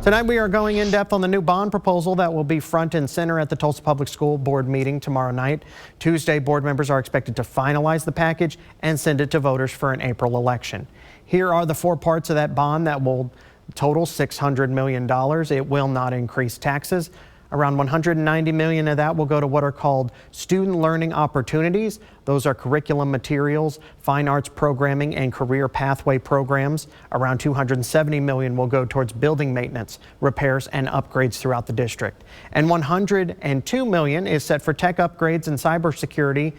Tonight we are going in depth on the new bond proposal that will be front and center at the Tulsa Public School Board meeting tomorrow night. Tuesday, board members are expected to finalize the package and send it to voters for an April election. Here are the four parts of that bond that will total $600 million. It will not increase taxes. Around $190 million of that will go to what are called student learning opportunities. Those are curriculum materials, fine arts programming, and career pathway programs. Around $270 million will go towards building maintenance, repairs, and upgrades throughout the district. And $102 million is set for tech upgrades and cybersecurity.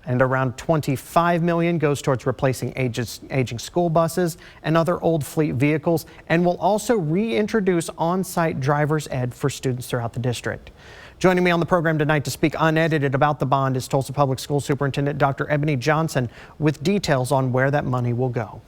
And around $25 million goes towards replacing aging school buses and other old fleet vehicles, and will also reintroduce on-site driver's ed for students throughout the district. Joining me on the program tonight to speak unedited about the bond is Tulsa Public School Superintendent Dr. Ebony Johnson with details on where that money will go.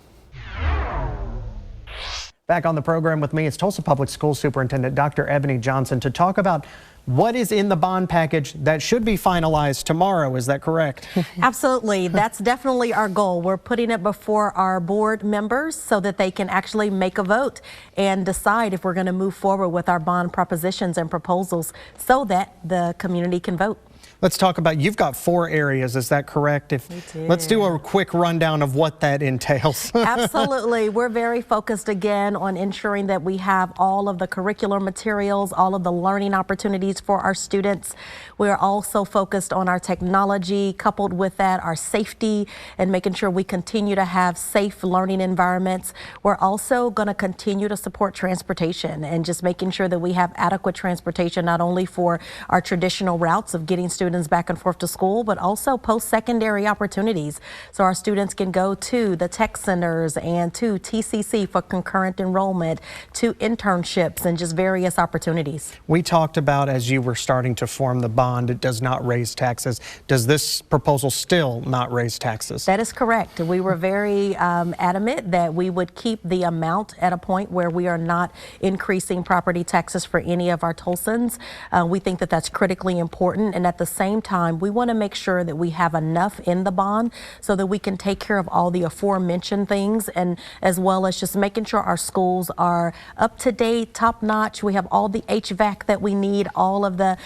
Back on the program with me is Tulsa Public School Superintendent Dr. Ebony Johnson to talk about what is in the bond package that should be finalized tomorrow. Is that correct? Absolutely. That's definitely our goal. We're putting it before our board members so that they can actually make a vote and decide if we're going to move forward with our bond propositions and proposals so that the community can vote. Let's talk about, you've got four areas, is that correct? Let's do a quick rundown of what that entails. Absolutely. We're very focused again on ensuring that we have all of the curricular materials, all of the learning opportunities for our students. We're also focused on our technology, coupled with that, our safety, and making sure we continue to have safe learning environments. We're also going to continue to support transportation and just making sure that we have adequate transportation, not only for our traditional routes of getting students back and forth to school, but also post-secondary opportunities. So our students can go to the tech centers and to TCC for concurrent enrollment, to internships and just various opportunities. We talked about, as you were starting to form the bond, it does not raise taxes. Does this proposal still not raise taxes? That is correct. We were very adamant that we would keep the amount at a point where we are not increasing property taxes for any of our Tulsans. We think that that's critically important, and at the same time, we want to make sure that we have enough in the bond so that we can take care of all the aforementioned things, and as well as just making sure our schools are up to date, top notch. We have all the HVAC that we need, all of the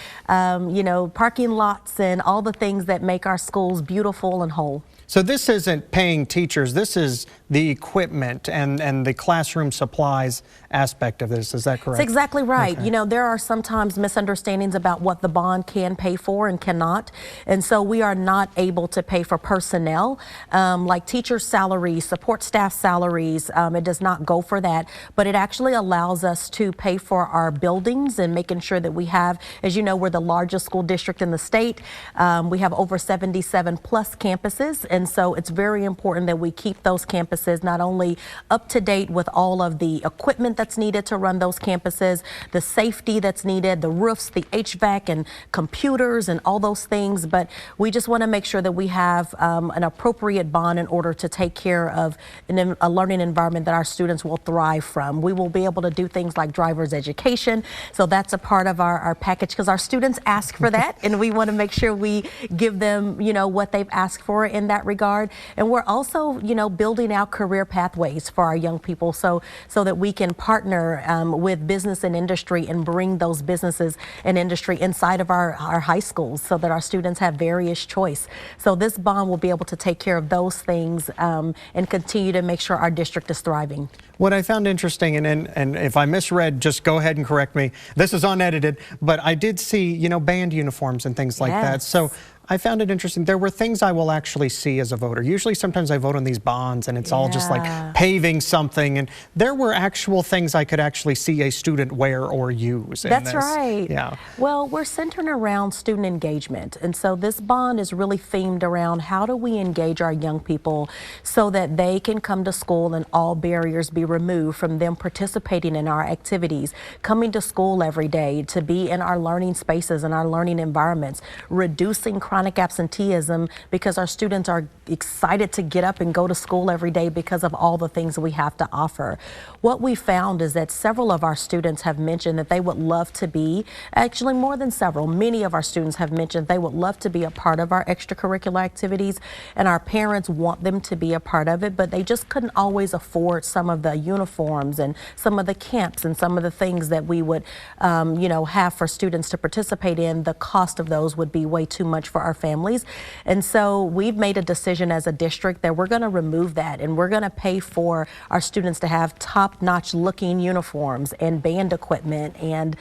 parking lots and all the things that make our schools beautiful and whole. So this isn't paying teachers, this is the equipment and the classroom supplies aspect of this. Is that correct? That's exactly right. Okay. You know, there are sometimes misunderstandings about what the bond can pay for and cannot. And so we are not able to pay for personnel, like teacher salaries, support staff salaries. It does not go for that, but it actually allows us to pay for our buildings and making sure that we have, as you know, we're the largest school district in the state. We have over 77 plus campuses. And so it's very important that we keep those campuses not only up to date with all of the equipment that's needed to run those campuses, the safety that's needed, the roofs, the HVAC and computers and all those things, but we just want to make sure that we have an appropriate bond in order to take care of a learning environment that our students will thrive from. We will be able to do things like driver's education, so that's a part of our package because our students ask for that and we want to make sure we give them, you know, what they've asked for in that regard. And we're also, you know, building out career pathways for our young people so that we can partner with business and industry and bring those businesses and industry inside of our high schools so that our students have various choice. So this bond will be able to take care of those things and continue to make sure our district is thriving. What I found interesting, and if I misread, just go ahead and correct me. This is unedited, but I did see, you know, band uniforms and things like that. So I found it interesting. There were things I will actually see as a voter. Usually sometimes I vote on these bonds and it's all just like paving something, and there were actual things I could actually see a student wear or use. That's right. Yeah. Well, we're centering around student engagement, and so this bond is really themed around how do we engage our young people so that they can come to school and all barriers be removed from them participating in our activities, coming to school every day, to be in our learning spaces and our learning environments, reducing crime chronic absenteeism because our students are excited to get up and go to school every day because of all the things we have to offer. What we found is that several of our students have mentioned that they would love to be, actually more than several, many of our students have mentioned they would love to be a part of our extracurricular activities, and our parents want them to be a part of it, but they just couldn't always afford some of the uniforms and some of the camps and some of the things that we would have for students to participate in. The cost of those would be way too much for our families. And so we've made a decision as a district that we're going to remove that, and we're going to pay for our students to have top-notch looking uniforms and band equipment and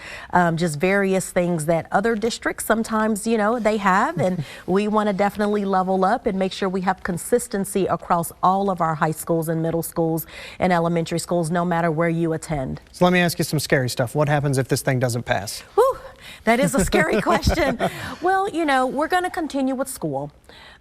just various things that other districts sometimes, they have. And we want to definitely level up and make sure we have consistency across all of our high schools and middle schools and elementary schools, no matter where you attend. So let me ask you some scary stuff. What happens if this thing doesn't pass? Whew, that is a scary question. Well, we're going to continue with school.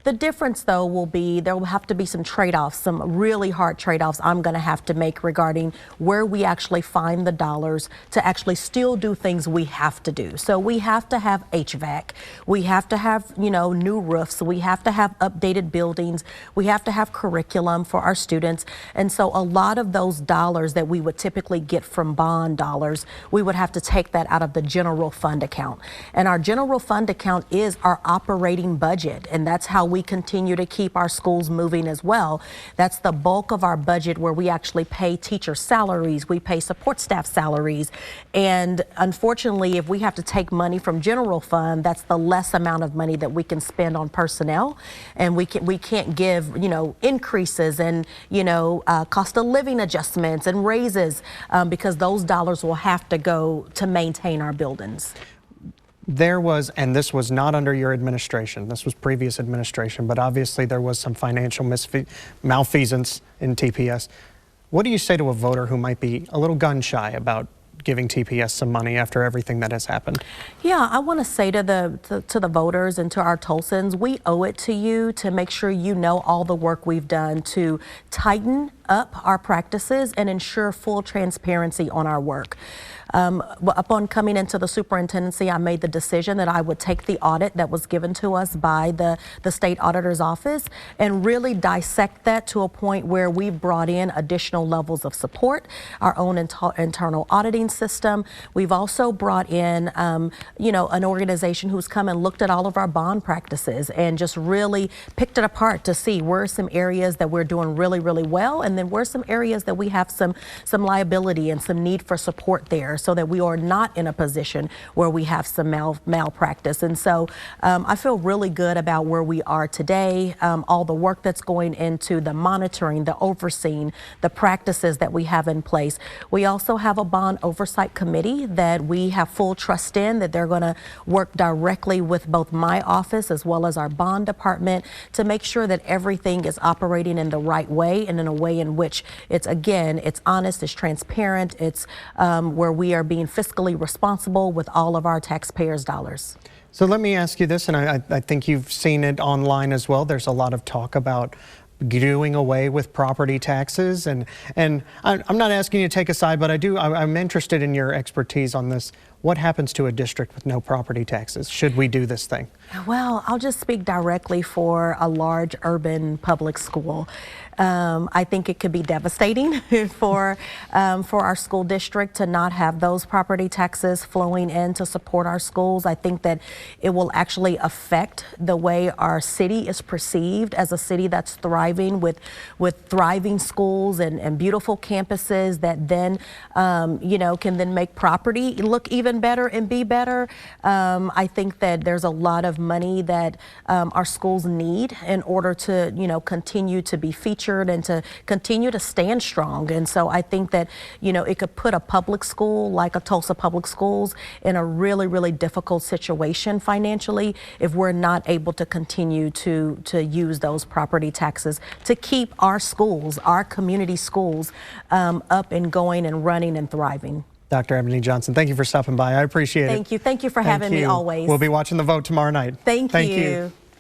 The difference, though, will be there will have to be some trade-offs, some really hard trade-offs I'm going to have to make regarding where we actually find the dollars to actually still do things we have to do. So we have to have HVAC. We have to have, new roofs. We have to have updated buildings. We have to have curriculum for our students. And so a lot of those dollars that we would typically get from bond dollars, we would have to take that out of the general fund account. And our general fund account is our operating budget, and that's how we continue to keep our schools moving as well. That's the bulk of our budget, where we actually pay teacher salaries, we pay support staff salaries. And unfortunately, if we have to take money from general fund, that's the less amount of money that we can spend on personnel. And we can't give, increases and, cost of living adjustments and raises because those dollars will have to go to maintain our buildings. There was, and this was not under your administration, this was previous administration, but obviously there was some financial malfeasance in TPS. What do you say to a voter who might be a little gun shy about giving TPS some money after everything that has happened? Yeah, I want to say to the voters and to our Tulsans, we owe it to you to make sure you know all the work we've done to tighten up our practices and ensure full transparency on our work. Upon coming into the superintendency, I made the decision that I would take the audit that was given to us by the state auditor's office and really dissect that to a point where we've brought in additional levels of support, our own internal auditing system. We've also brought in, an organization who's come and looked at all of our bond practices and just really picked it apart to see where are some areas that we're doing really, really well, and then where are some areas that we have some liability and some need for support there, so that we are not in a position where we have some malpractice. And so I feel really good about where we are today, all the work that's going into the monitoring, the overseeing, the practices that we have in place. We also have a bond oversight committee that we have full trust in, that they're going to work directly with both my office as well as our bond department to make sure that everything is operating in the right way and in a way in which it's honest, it's transparent, it's where we are being fiscally responsible with all of our taxpayers' dollars. So let me ask you this, and I think you've seen it online as well. There's a lot of talk about doing away with property taxes, and I'm not asking you to take a side, but I'm interested in your expertise on this. What happens to a district with no property taxes? Should we do this thing? Well, I'll just speak directly for a large urban public school. I think it could be devastating for our school district to not have those property taxes flowing in to support our schools. I think that it will actually affect the way our city is perceived as a city that's thriving with thriving schools and beautiful campuses that then can then make property look even better and be better. I think that there's a lot of money that our schools need in order to continue to be featured and to continue to stand strong. And so I think that it could put a public school like a Tulsa Public Schools in a really, really difficult situation financially if we're not able to continue to use those property taxes to keep our schools, our community schools, up and going and running and thriving. Dr. Ebony Johnson, thank you for stopping by. I appreciate it. Thank you. Thank you for having me always. We'll be watching the vote tomorrow night. Thank you.